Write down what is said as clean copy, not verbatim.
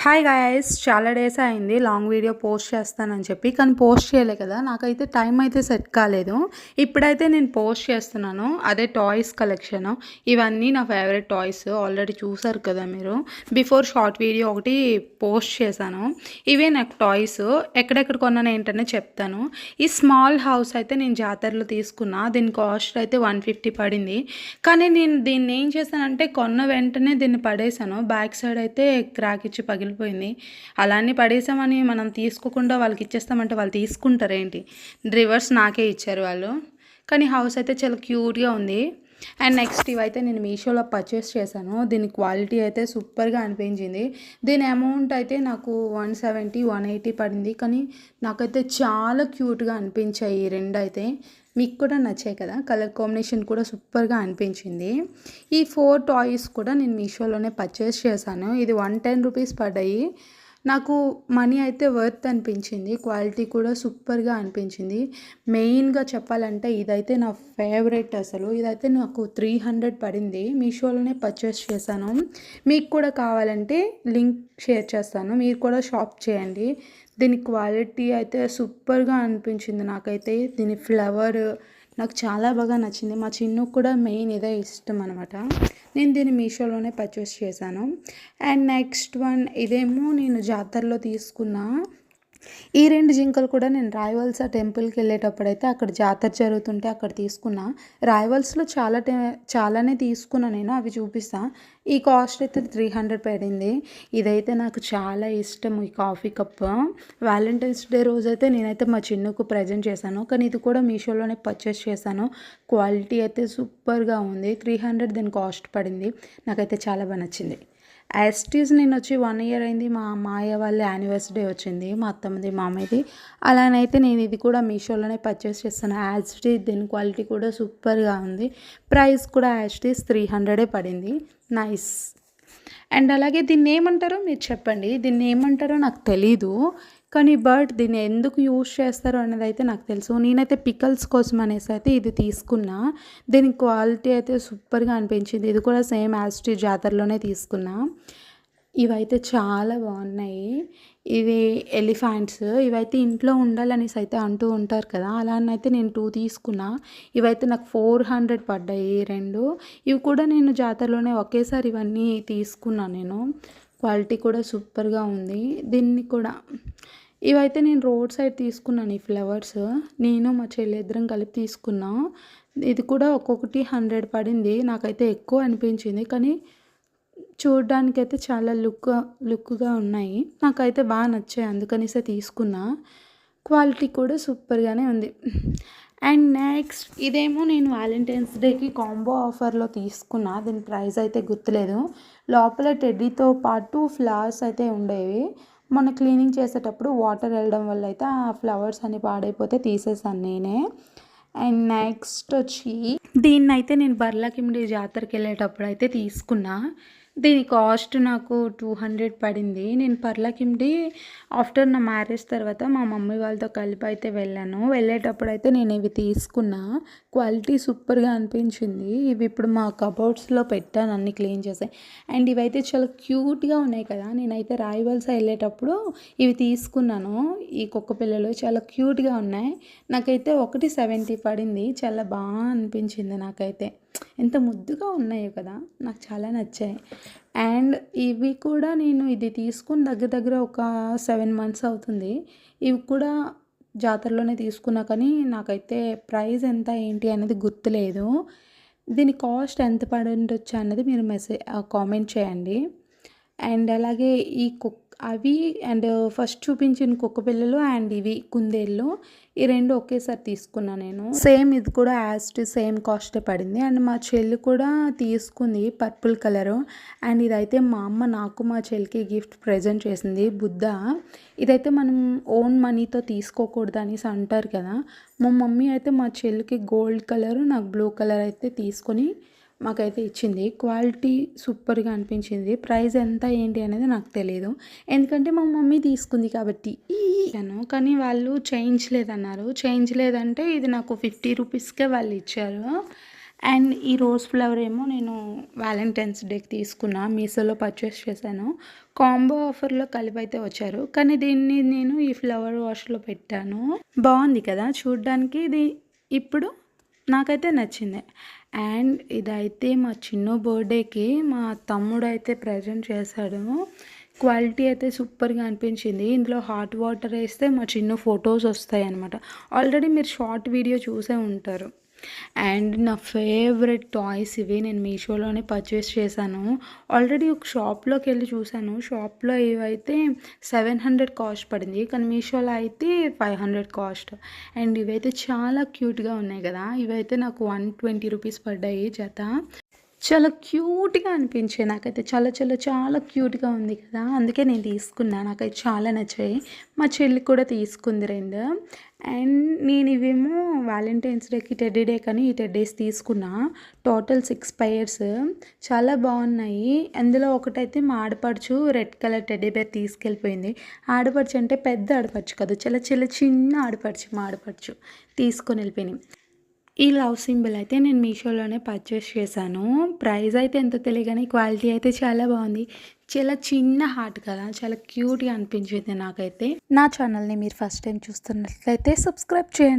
Hi guys, చాలా days అయింది long video post చేస్తానని చెప్పి, కానీ పోస్ట్ చేయలే కదా. నాకైతే టైం అయితే సెట్ కాలేదు. ఇప్పుడైతే నేను పోస్ట్ చేస్తున్నాను. అదే టాయ్స్ కలెక్షన్. ఇవన్నీ నా ఫేవరెట్ టాయ్స్. ఆల్రెడీ చూసారు కదా మీరు. బిఫోర్ షార్ట్ వీడియో ఒకటి పోస్ట్ చేశాను. ఇవే నాకు టాయ్స్. ఎక్కడెక్కడ కొన్నాను ఏంటనే చెప్తాను. ఈ స్మాల్ హౌస్ అయితే నేను జాతరలో తీసుకున్నా. దీని కాస్ట్ అయితే 150 పడింది. కానీ నేను దీన్ని ఏం చేశానంటే కొన్న వెంటనే దీన్ని పడేశాను. బ్యాక్ సైడ్ అయితే క్రాక్ ఇచ్చి పగిలిపోయింది. అలానే పడేసామని మనం తీసుకోకుండా వాళ్ళకి ఇచ్చేస్తామంటే వాళ్ళు తీసుకుంటారేంటి? రివర్స్ నాకే ఇచ్చారు వాళ్ళు. కానీ హౌస్ అయితే చాలా క్యూట్గా ఉంది. అండ్ నెక్స్ట్ ఇవైతే నేను మీషోలో పర్చేస్ చేశాను. దీని క్వాలిటీ అయితే సూపర్గా అనిపించింది. దీని అమౌంట్ అయితే నాకు 170 180 పడింది. కానీ నాకైతే చాలా క్యూట్గా అనిపించాయి ఈ రెండు అయితే. మీకు కూడా నచ్చాయి కదా. కలర్ కాంబినేషన్ కూడా సూపర్గా అనిపించింది. ఈ 4 టాయ్స్ కూడా నేను మీషోలోనే పర్చేస్ చేశాను. ఇది 110 రూపీస్ పడ్డాయి. నాకు మనీ అయితే వర్త్ అనిపించింది. క్వాలిటీ కూడా సూపర్గా అనిపించింది. మెయిన్గా చెప్పాలంటే ఇదైతే నా ఫేవరెట్ అసలు. ఇదైతే నాకు 300 పడింది. మీషోలోనే పర్చేస్ చేశాను. మీకు కూడా కావాలంటే లింక్ షేర్ చేస్తాను. మీరు కూడా షాప్ చేయండి. దీని క్వాలిటీ అయితే సూపర్గా అనిపించింది నాకైతే. దీని ఫ్లవర్ నాకు చాలా బాగా నచ్చింది. మా చిన్నుకు కూడా మెయిన్ ఇదే ఇష్టం అనమాట. నేను దీన్ని మీషోలోనే పర్చేస్ చేశాను. అండ్ నెక్స్ట్ వన్ ఇదేమో నేను జాతరలో తీసుకున్న. ఈ 2 జింకలు కూడా నేను రాయవల్స టెంపుల్కి వెళ్ళేటప్పుడు అయితే అక్కడ జాతర జరుగుతుంటే అక్కడ తీసుకున్నా. రాయవల్స్లో చాలానే తీసుకున్నా నేను. అవి చూపిస్తా. ఈ కాస్ట్ అయితే 300 పడింది. ఇదైతే నాకు చాలా ఇష్టం. ఈ కాఫీ కప్ వ్యాలంటైన్స్ డే రోజైతే నేనైతే మా చిన్నుకు ప్రజెంట్ చేశాను. కానీ ఇది కూడా మీషోలోనే పర్చేస్ చేశాను. క్వాలిటీ అయితే సూపర్గా ఉంది. 300 దీని కాస్ట్ పడింది. నాకైతే చాలా బాగా నచ్చింది. యాస్టీస్ నేను వచ్చి 1 ఇయర్ అయింది. మా మాయ వాళ్ళ యానివర్సరీ వచ్చింది, మా అత్తమ్మది మామయ్యది. అలానైతే నేను ఇది కూడా మీషోలోనే పర్చేస్ చేస్తాను. యాస్టీస్ దీని క్వాలిటీ కూడా సూపర్గా ఉంది. ప్రైస్ కూడా యాస్టీస్ 300 పడింది. నైస్. అండ్ అలాగే దీన్ని ఏమంటారో మీరు చెప్పండి. దీన్ని ఏమంటారో నాకు తెలీదు. కానీ బట్ దీన్ని ఎందుకు యూజ్ చేస్తారో అనేది అయితే నాకు తెలుసు. నేనైతే పికల్స్ కోసం అనేసి అయితే ఇది తీసుకున్నా. దీని క్వాలిటీ అయితే సూపర్గా అనిపించింది. ఇది కూడా సేమ్ యాస్టీ జాతరలోనే తీసుకున్నా. ఇవైతే చాలా బాగున్నాయి. ఇవి ఎలిఫెంట్స్. ఇవైతే ఇంట్లో ఉండాలనేసి అయితే అంటూ ఉంటారు కదా. అలానైతే నేను 2 తీసుకున్నా. ఇవైతే నాకు 400 పడ్డాయి 2. ఇవి కూడా నేను జాతరలోనే ఒకేసారి ఇవన్నీ తీసుకున్నా నేను. క్వాలిటీ కూడా సూపర్గా ఉంది. దీన్ని కూడా ఇవైతే నేను రోడ్ సైడ్ తీసుకున్నాను. ఈ ఫ్లవర్స్ నేను మా చెల్లి ఇద్దరం కలిపి తీసుకున్నా. ఇది కూడా ఒక్కొక్కటి 100 పడింది. నాకైతే ఎక్కువ అనిపించింది. కానీ చూడడానికైతే చాలా లుక్గా ఉన్నాయి. నాకైతే బాగా నచ్చాయి. అందుకనిసే తీసుకున్నా. క్వాలిటీ కూడా సూపర్గానే ఉంది. అండ్ నెక్స్ట్ ఇదేమో నేను వ్యాలంటైన్స్ డేకి కాంబో ఆఫర్లో తీసుకున్నా. దీని ప్రైస్ అయితే గుర్తులేదు. లోపల టెడ్డీతో పాటు ఫ్లవర్స్ అయితే ఉండేవి. మొన్న క్లీనింగ్ చేసేటప్పుడు వాటర్ వెళ్ళడం వల్ల అయితే ఆ ఫ్లవర్స్ అన్ని పాడైపోతే తీసేసాను నేనే. అండ్ నెక్స్ట్ వచ్చి దీన్నైతే నేను బర్లాకిమిడి జాతరకి వెళ్ళేటప్పుడు అయితే తీసుకున్నా. దీని కాస్ట్ నాకు 200 పడింది. నేను పర్లాకిమిడి ఆఫ్టర్ నా మ్యారేజ్ తర్వాత మా మమ్మీ వాళ్ళతో కలిపి అయితే వెళ్ళాను. వెళ్ళేటప్పుడు అయితే నేను ఇవి తీసుకున్నా. క్వాలిటీ సూపర్గా అనిపించింది. ఇవి ఇప్పుడు మా కబోర్డ్స్లో పెట్టాను అన్ని క్లీన్ చేసాయి. అండ్ ఇవైతే చాలా క్యూట్గా ఉన్నాయి కదా. నేనైతే రాయవల్స వెళ్ళేటప్పుడు ఇవి తీసుకున్నాను. ఈ కుక్క పిల్లలు చాలా క్యూట్గా ఉన్నాయి. నాకైతే ఒకటి 70 పడింది. చాలా బాగా అనిపించింది నాకైతే. ఎంత ముద్దుగా ఉన్నాయో కదా. నాకు చాలా నచ్చాయి. అండ్ ఇవి కూడా నేను ఇది తీసుకుని దగ్గర ఒక 7 months అవుతుంది. ఇవి కూడా జాతరలోనే తీసుకున్నా. కానీ నాకైతే ప్రైస్ ఎంత ఏంటి అనేది గుర్తులేదు. దీని కాస్ట్ ఎంత పడిండొచ్చు అన్నది మీరు కామెంట్ చేయండి. అండ్ అలాగే ఈ అవి అండ్ ఫస్ట్ చూపించిన కుక్క పిల్లలు అండ్ ఇవి కుందేళ్ళు, ఈ 2 ఒకేసారి తీసుకున్నా నేను. సేమ్ ఇది కూడా సేమ్ కాస్టే పడింది. అండ్ మా చెల్లి కూడా తీసుకుంది పర్పుల్ కలరు. అండ్ ఇదైతే మా అమ్మ నాకు మా చెల్లికి గిఫ్ట్ ప్రజెంట్ చేసింది, బుద్ధ. ఇదైతే మనం ఓన్ మనీతో తీసుకోకూడదు అనేసి అంటారు కదా. మా మమ్మీ అయితే మా చెల్లికి గోల్డ్ కలరు, నాకు బ్లూ కలర్ అయితే తీసుకొని మాకైతే ఇచ్చింది. క్వాలిటీ సూపర్గా అనిపించింది. ప్రైస్ ఎంత ఏంటి అనేది నాకు తెలియదు. ఎందుకంటే మా మమ్మీ తీసుకుంది కాబట్టి. కానీ వాళ్ళు చేయించలేదన్నారు. చేయించలేదంటే ఇది నాకు 50 రూపీస్కే వాళ్ళు ఇచ్చారు. అండ్ ఈ రోజ్ ఫ్లవర్ ఏమో నేను వ్యాలంటైన్స్ డేకి తీసుకున్నా, మీషోలో పర్చేస్ చేశాను. కాంబో ఆఫర్‌లో కలిపైతే వచ్చారు. కానీ దీన్ని నేను ఈ ఫ్లవర్ వాష్‌లో పెట్టాను. బావుంది కదా చూడ్డానికి. ఇది ఇప్పుడు నాకైతే నచ్చింది. అండ్ ఇదైతే మా చిన్ను బర్త్‌డేకి మా తమ్ముడైతే ప్రెజెంట్ చేశాడు. క్వాలిటీ అయితే సూపర్‌గా అనిపించింది. ఇందులో హాట్ వాటర్ ఏస్తే మా చిన్ను ఫోటోస్ వస్తాయన్నమాట. ఆల్రెడీ మీరు షార్ట్ వీడియో చూసే ఉంటారు. అండ్ నా ఫేవరెట్ టాయ్స్ ఇవి. నేను మీషోలోనే పర్చేస్ చేశాను. ఆల్రెడీ ఒక షాప్‌లోకెళ్ళి చూశాను. షాప్‌లో ఇవైతే 700 కాస్ట్ పడింది. కానీ మీషోలో అయితే 500 కాస్ట్. అండ్ ఇవైతే చాలా క్యూట్‌గా ఉన్నాయి కదా! ఇవైతే నాకు 120 రూపీస్ పడ్డాయి జత. చాలా క్యూట్‌గా అనిపించాయి నాకైతే. చాలా చాలా చాలా క్యూట్‌గా ఉంది కదా! అందుకే నేను తీసుకున్నా. నాకైతే చాలా నచ్చాయి. మా చెల్లి కూడా తీసుకుంది 2. అండ్ నేను ఇవేమో వ్యాలంటైన్స్ డేకి, టెడ్డీ డేకని ఈ టెడ్డీస్ తీసుకున్నా. టోటల్ 6 పెయిర్స్ చాలా బాగున్నాయి. అందులో ఒకటైతే మా ఆడపడుచు రెడ్ కలర్ టెడ్డీ బేర్ తీసుకెళ్ళిపోయింది. ఆడపడుచు అంటే పెద్ద ఆడపడుచు కాదు. చాలా చాలా చిన్న ఆడపడుచు మా ఆడపడుచు తీసుకొని వెళ్ళిపోయినాయి. ఈ లవ్ సింబల్ అయితే నేను మీషోలోనే పర్చేస్ చేశాను. ప్రైస్ అయితే ఎంతో తెలియదు గానీ క్వాలిటీ అయితే చాలా బాగుంది. చాలా చిన్న హార్ట్ కదా! చాలా క్యూట్‌గా అనిపించింది నాకైతే. నా ఛానల్‌ని మీరు ఫస్ట్ టైం చూస్తున్నట్లయితే సబ్స్క్రైబ్ చేయండి.